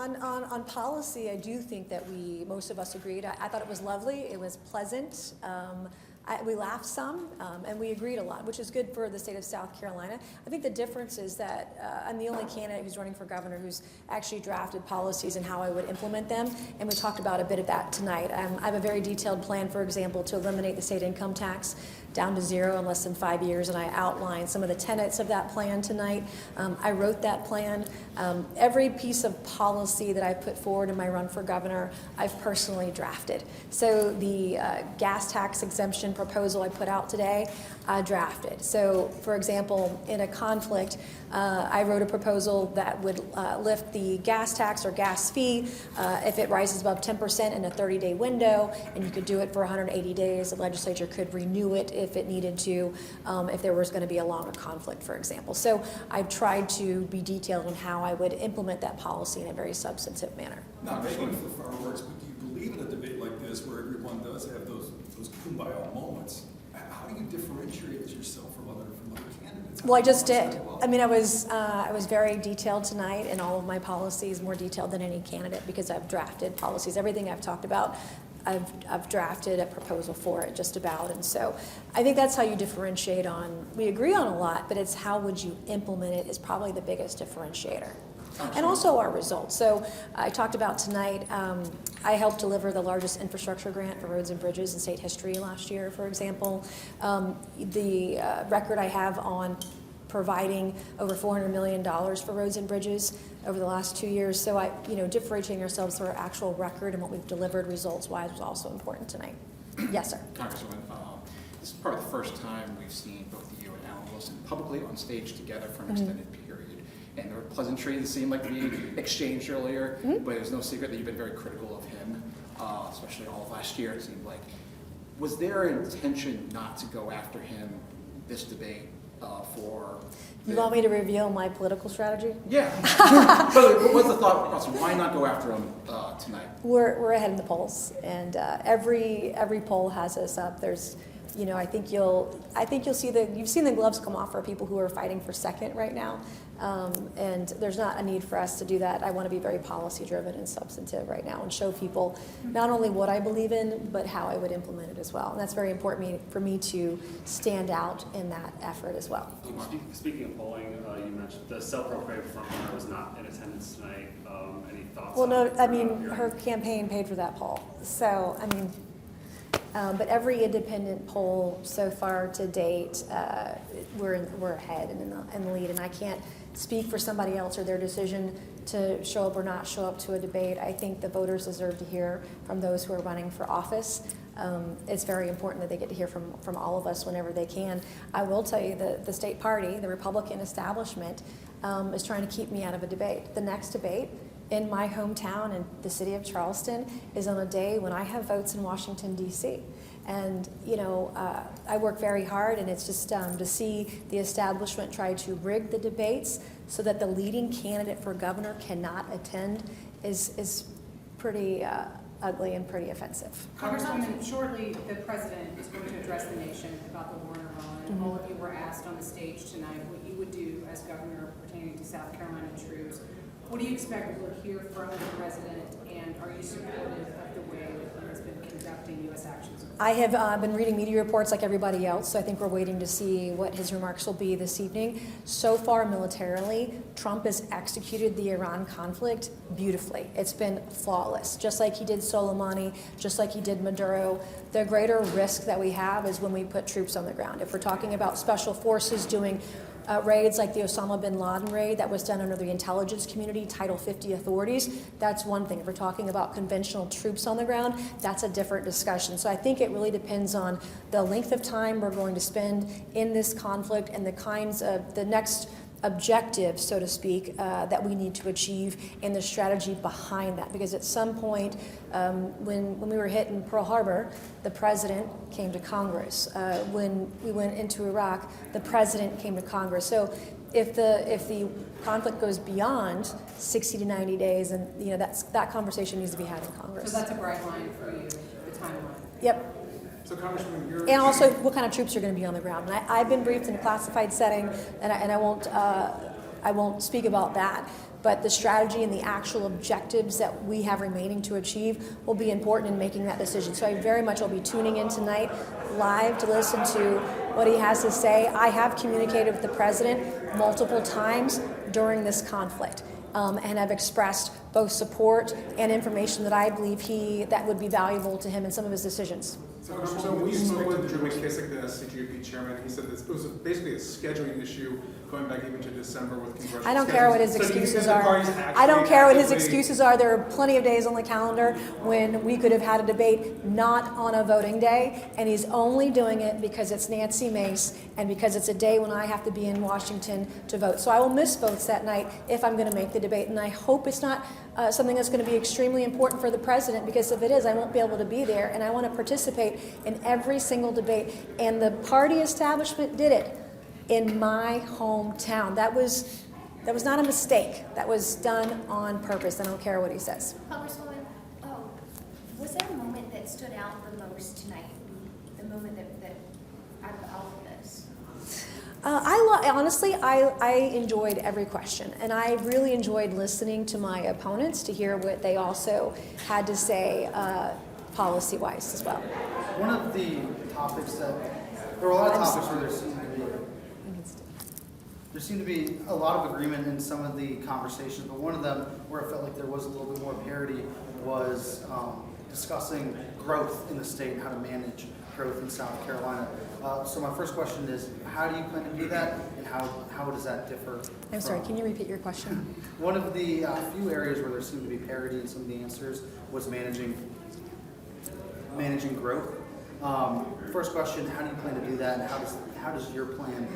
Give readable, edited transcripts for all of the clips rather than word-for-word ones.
On policy, I do think that most of us agreed. I thought it was lovely. It was pleasant. We laughed some, and we agreed a lot, which is good for the state of South Carolina. I think the difference is that I'm the only candidate who's running for governor who's actually drafted policies and how I would implement them, and we talked about a bit of that tonight. I have a very detailed plan, for example, to eliminate the state income tax down to zero in less than 5 years, and I outlined some of the tenets of that plan tonight. I wrote that plan. Every piece of policy that I put forward in my run for governor, I've personally drafted. So the gas tax exemption proposal I put out today, I drafted. So, for example, in a conflict, I wrote a proposal that would lift the gas tax or gas fee if it rises above 10% in a 30-day window, and you could do it for 180 days. The legislature could renew it if it needed to, if there was going to be a longer conflict, for example. So I've tried to be detailed on how I would implement that policy in a very substantive manner. Not making for fireworks, but do you believe in a debate like this where everyone does have those kumbaya moments? How do you differentiate yourself from other candidates? Well, I just did. I mean, I was very detailed tonight in all of my policies, more detailed than any candidate, because I've drafted policies. Everything I've talked about, I've drafted a proposal for it, just about. And so I think that's how you differentiate on. We agree on a lot, but it's how would you implement it is probably the biggest differentiator. And also our results. So I talked about tonight, I helped deliver the largest infrastructure grant for roads and bridges in state history last year, for example. The record I have on providing over $400 million for roads and bridges over the last 2 years. So differentiating ourselves through our actual record and what we've delivered results-wise was also important tonight. Yes, sir. Congresswoman, this is probably the first time we've seen both you and Alan Wilson publicly on stage together for an extended period. And there were pleasantries that seemed like to be exchanged earlier, but it was no secret that you've been very critical of him, especially all of last year, it seemed like. Was there an intention not to go after him this debate for... You want me to reveal my political strategy? Yeah. But what was the thought process? Why not go after him tonight? We're ahead in the polls, and every poll has us up. There's, I think you'll see you've seen the gloves come off for people who are fighting for second right now. And there's not a need for us to do that. I want to be very policy driven and substantive right now and show people not only what I believe in, but how I would implement it as well. And that's very important for me to stand out in that effort as well. Speaking of polling, you mentioned the self-proclaimed frontrunner was not in attendance tonight. Any thoughts? Well, no, I mean, her campaign paid for that poll. So, I mean, but every independent poll so far to date, we're ahead and in the lead, and I can't speak for somebody else or their decision to show up or not show up to a debate. I think the voters deserve to hear from those who are running for office. It's very important that they get to hear from all of us whenever they can. I will tell you that the state party, the Republican establishment, is trying to keep me out of a debate. The next debate in my hometown in the city of Charleston is on a day when I have votes in Washington, D.C. And, I work very hard, and it's just to see the establishment try to rig the debates so that the leading candidate for governor cannot attend is pretty ugly and pretty offensive. Congresswoman, shortly the president is going to address the nation about the war in Iran, and all of you were asked on the stage tonight what you would do as governor pertaining to South Carolina troops. What do you expect we'll hear from the president, and are you supportive of the way that he has been conducting U.S. actions? I have been reading media reports like everybody else, so I think we're waiting to see what his remarks will be this evening. So far, militarily, Trump has executed the Iran conflict beautifully. It's been flawless, just like he did Soleimani, just like he did Maduro. The greater risk that we have is when we put troops on the ground. If we're talking about special forces doing raids like the Osama bin Laden raid that was done under the intelligence community, Title 50 authorities, that's one thing. If we're talking about conventional troops on the ground, that's a different discussion. So I think it really depends on the length of time we're going to spend in this conflict and the kinds of the next objective, so to speak, that we need to achieve and the strategy behind that. Because at some point, when we were hit in Pearl Harbor, the president came to Congress. When we went into Iraq, the president came to Congress. So if the conflict goes beyond 60 to 90 days, and that conversation needs to be had in Congress. So that's a bright line for you, the timeline. Yep. So, Congressman, And also, what kind of troops are going to be on the ground? And I've been briefed in a classified setting, and I won't speak about that. but the strategy and the actual objectives that we have remaining to achieve will be important in making that decision. So I very much will be tuning in tonight live to listen to what he has to say. I have communicated with the president multiple times during this conflict. And have expressed both support and information that I believe that would be valuable to him in some of his decisions. So we spoke with Drew McKissick, the SCGOP chairman. He said this, it was basically a scheduling issue going back even to December with congressional. I don't care what his excuses are. I don't care what his excuses are. There are plenty of days on the calendar when we could have had a debate not on a voting day, and he's only doing it because it's Nancy Mace and because it's a day when I have to be in Washington to vote. So I will miss votes that night if I'm going to make the debate, and I hope it's not something that's going to be extremely important for the president, because if it is, I won't be able to be there, and I want to participate in every single debate. And the party establishment did it in my hometown. That was not a mistake. That was done on purpose. I don't care what he says. Congresswoman, was there a moment that stood out the most tonight? The moment that out of all of this? Honestly, I enjoyed every question, and I really enjoyed listening to my opponents to hear what they also had to say policy-wise as well. One of the topics there were a lot of topics where there seemed to be a lot of agreement in some of the conversations, but one of them where it felt like there was a little bit more parity was discussing growth in the state and how to manage growth in South Carolina. So my first question is, how do you plan to do that, and how does that differ? I'm sorry, can you repeat your question? One of the few areas where there seemed to be parity in some of the answers was managing growth. First question, how do you plan to do that, and how does your plan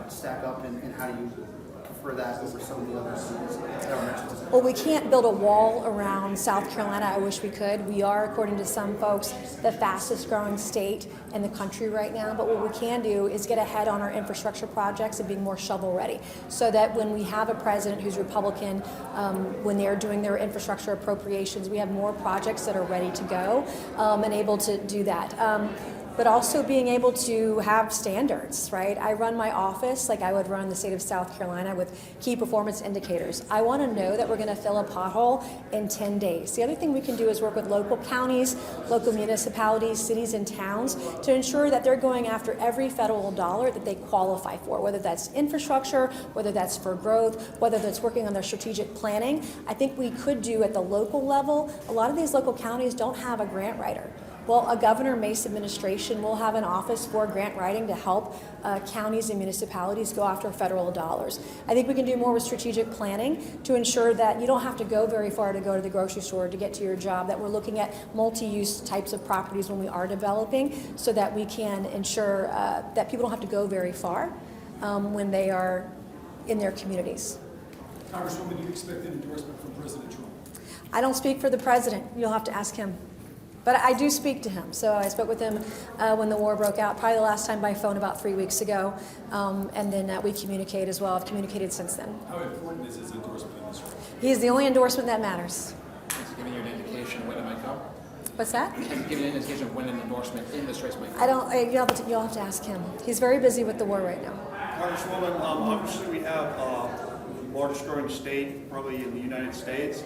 stack up, and how do you prefer that over some of the other cities that were mentioned today? Well, we can't build a wall around South Carolina. I wish we could. We are, according to some folks, the fastest growing state in the country right now. But what we can do is get ahead on our infrastructure projects and being more shovel ready, so that when we have a president who's Republican, when they're doing their infrastructure appropriations, we have more projects that are ready to go and able to do that. But also being able to have standards, right? I run my office like I would run the state of South Carolina with key performance indicators. I want to know that we're going to fill a pothole in 10 days. The other thing we can do is work with local counties, local municipalities, cities, and towns to ensure that they're going after every federal dollar that they qualify for, whether that's infrastructure, whether that's for growth, whether that's working on their strategic planning. I think we could do at the local level. A lot of these local counties don't have a grant writer. Well, a Governor Mace administration will have an office for grant writing to help counties and municipalities go after federal dollars. I think we can do more with strategic planning to ensure that you don't have to go very far to go to the grocery store to get to your job, that we're looking at multi-use types of properties when we are developing, so that we can ensure that people don't have to go very far when they are in their communities. Congresswoman, do you expect an endorsement from President Trump? I don't speak for the president. You'll have to ask him. But I do speak to him. So I spoke with him when the war broke out, probably the last time by phone about 3 weeks ago. And then we communicate as well. I've communicated since then. How important is his endorsement in this race? He's the only endorsement that matters. Has he given you an indication of when it might come? What's that? Has he given you an indication of when an endorsement in this race might come? I don't. You'll have to ask him. He's very busy with the war right now. Congresswoman, obviously we have the largest growing state probably in the United States.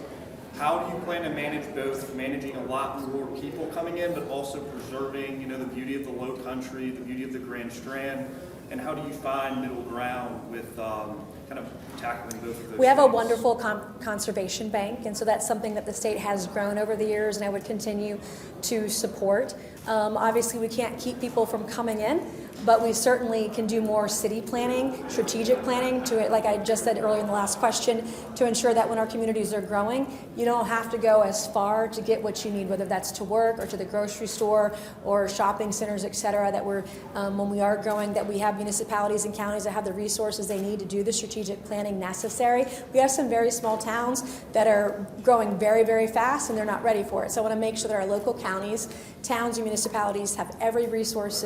How do you plan to manage both managing a lot more people coming in, but also preserving, the beauty of the Low Country, the beauty of the Grand Strand, and how do you find middle ground with kind of tackling both of those? We have a things? wonderful conservation bank, and so that's something that the state has grown over the years, and I would continue to support. Obviously, we can't keep people from coming in, but we certainly can do more city planning, strategic planning, like I just said earlier in the last question, to ensure that when our communities are growing, you don't have to go as far to get what you need, whether that's to work or to the grocery store or shopping centers, et cetera, that we're, when we are growing, that we have municipalities and counties that have the resources they need to do the strategic planning necessary. We have some very small towns that are growing very, very fast and they're not ready for it. So I want to make sure that our local counties, towns, and municipalities have every resource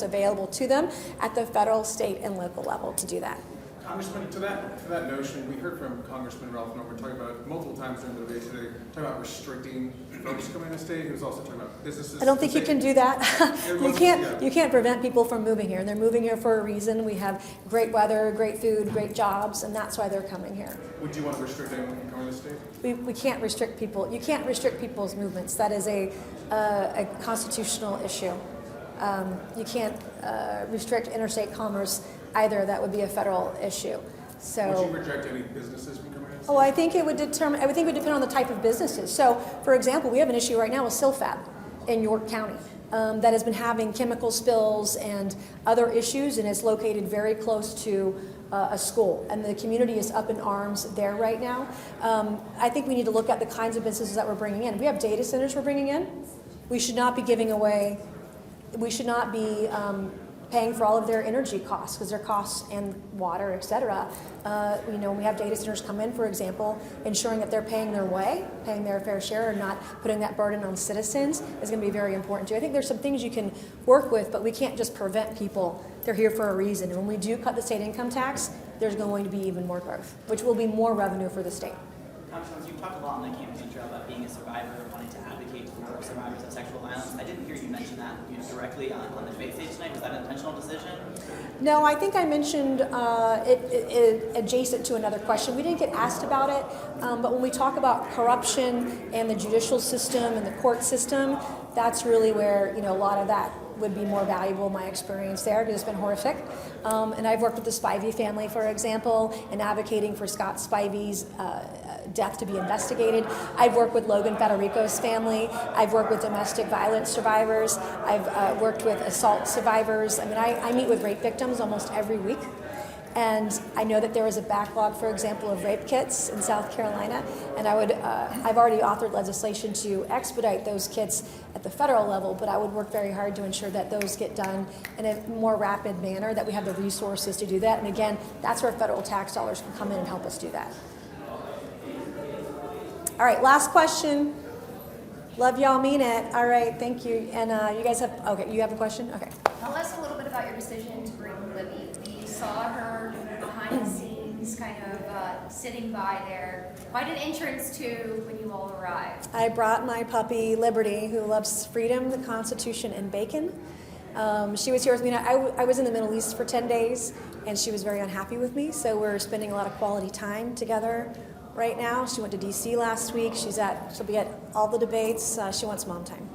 available to them at the federal, state, and local level to do that. Congressman, to that notion, we heard from Congressman Ralph Norman talking about multiple times during the debate today, talking about restricting folks coming to the state. He was also talking about businesses. I don't think you can do that. Yeah. You can't prevent people from moving here, and they're moving here for a reason. We have great weather, great food, great jobs, and that's why they're coming here. Would you want to restrict anyone from coming to the state? We can't restrict people. You can't restrict people's movements. That is a constitutional issue. You can't restrict interstate commerce either. That would be a federal issue. So. Would you reject any businesses from coming to the state? Oh, I think it would depend on the type of businesses. So, for example, we have an issue right now with Silfab in York County that has been having chemical spills and other issues, and it's located very close to a school, and the community is up in arms there right now. I think we need to look at the kinds of businesses that we're bringing in. We have data centers we're bringing in. We should not be giving away. We should not be paying for all of their energy costs, because their costs and water, et cetera. We have data centers come in, for example, ensuring that they're paying their way, paying their fair share, and not putting that burden on citizens is going to be very important too. I think there's some things you can work with, but we can't just prevent people. They're here for a reason. And when we do cut the state income tax, there's going to be even more growth, which will be more revenue for the state. Congressman, you've talked a lot on the campaign trail about being a survivor, wanting to advocate for survivors of sexual violence. I didn't hear you mention that directly on the debate stage tonight. Was that an intentional decision? No, I think I mentioned it adjacent to another question. We didn't get asked about it, but when we talk about corruption and the judicial system and the court system, that's really where a lot of that would be more valuable, my experience there, because it's been horrific. And I've worked with the Spivey family, for example, in advocating for Scott Spivey's death to be investigated. I've worked with Logan Federico's family. I've worked with domestic violence survivors. I've worked with assault survivors. I mean, I meet with rape victims almost every week. And I know that there is a backlog, for example, of rape kits in South Carolina, and I've already authored legislation to expedite those kits at the federal level, but I would work very hard to ensure that those get done in a more rapid manner, that we have the resources to do that. And again, that's where federal tax dollars can come in and help us do that. All right, last question. Love y'all, mean it. All right, thank you. And you guys have, okay, you have a question? Okay. Tell us a little bit about your decision to bring Libby. We saw her behind the scenes, kind of sitting by there. Quite an entrance to when you all arrived. I brought my puppy, Liberty, who loves freedom, the Constitution, and bacon. She was here with me. I was in the Middle East for 10 days, and she was very unhappy with me, so we're spending a lot of quality time together right now. She went to D.C. last week. She'll be at all the debates. She wants mom time.